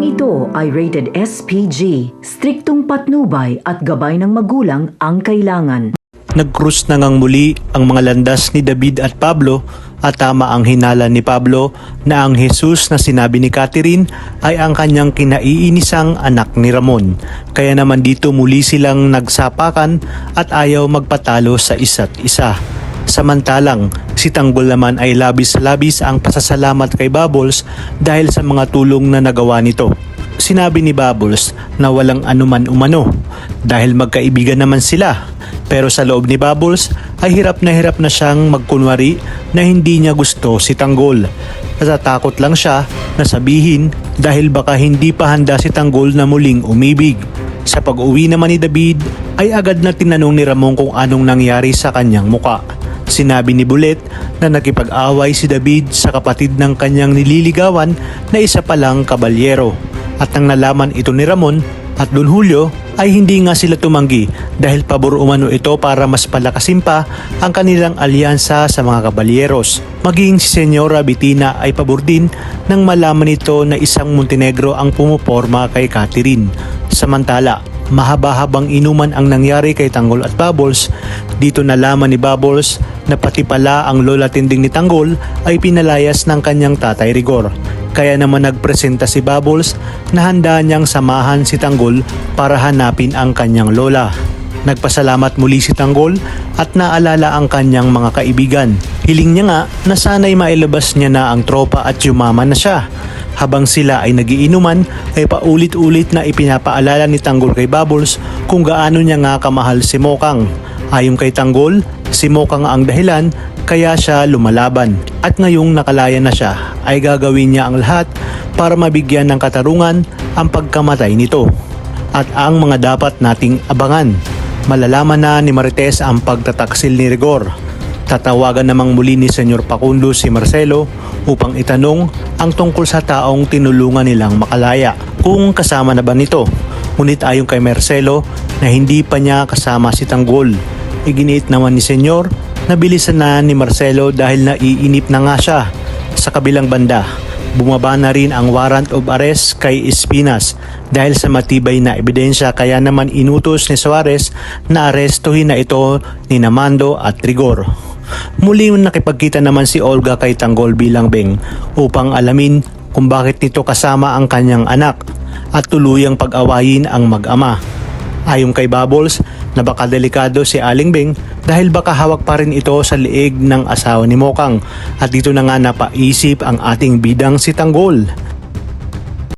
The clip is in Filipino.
Programang ito ay rated SPG, striktong patnubay at gabay ng magulang ang kailangan. Nag-cruise na ngang muli ang mga landas ni David at Pablo at tama ang hinala ni Pablo na ang Jesus na sinabi ni Catherine ay ang kanyang kinaiinisang anak ni Ramon. Kaya naman dito muli silang nagsapakan at ayaw magpatalo sa isa't isa. Samantalang si Tanggol naman ay labis-labis ang pasasalamat kay Bubbles dahil sa mga tulong na nagawa nito. Sinabi ni Bubbles na walang anuman umano dahil magkaibigan naman sila. Pero sa loob ni Bubbles ay hirap na siyang magkunwari na hindi niya gusto si Tanggol. Natatakot lang siya na sabihin dahil baka hindi pa handa si Tanggol na muling umibig. Sa pag-uwi naman ni David ay agad na tinanong ni Ramon kung anong nangyari sa kanyang muka. Sinabi ni Bulet na nakipag-away si David sa kapatid ng kanyang nililigawan na isa palang kabalyero. At nang nalaman ito ni Ramon at Don Julio ay hindi nga sila tumanggi dahil pabor umano ito para mas palakasin pa ang kanilang alyansa sa mga kabalyeros. Maging si Senyora Bettina ay pabor din nang malaman nito na isang Montenegro ang pumuporma kay Catherine. Samantala, mahaba-habang inuman ang nangyari kay Tanggol at Bubbles. Dito nalaman ni Bubbles na pati pala ang lola tinding ni Tanggol ay pinalayas ng kanyang tatay Rigor. Kaya naman nagpresenta si Bubbles na handa niyang samahan si Tanggol para hanapin ang kanyang lola. Nagpasalamat muli si Tanggol at naalala ang kanyang mga kaibigan. Hiling niya nga na sana'y mailabas niya na ang tropa at yumaman na siya. Habang sila ay nagiinuman ay paulit-ulit na ipinapaalala ni Tanggol kay Bubbles kung gaano niya nga kamahal si Mokang. Ayon kay Tanggol, si Mokang ang dahilan kaya siya lumalaban. At ngayong nakalaya na siya ay gagawin niya ang lahat para mabigyan ng katarungan ang pagkamatay nito. At ang mga dapat nating abangan. Malalaman na ni Marites ang pagtataksil ni Rigor. Tatawagan namang muli ni Senyor Facundo si Marcelo upang itanong ang tungkol sa taong tinulungan nilang makalaya kung kasama na ba nito. Ngunit ayon kay Marcelo na hindi pa niya kasama si Tanggol. Iginiit naman ni Senyor na bilisan na ni Marcelo dahil naiinip na nga siya. Sa kabilang banda, bumaba na rin ang warrant of arrest kay Espinas dahil sa matibay na ebidensya kaya naman inutos ni Suarez na arestuhin na ito ni Namando at Rigor. Muli nakipagkita naman si Olga kay Tanggol bilang Beng upang alamin kung bakit nito kasama ang kanyang anak at tuluyang pag-awayin ang mag-ama. Ayon kay Bubbles na baka delikado si Aling Beng dahil baka hawak pa rin ito sa liig ng asawa ni Mokang at dito na nga napaisip ang ating bidang si Tanggol.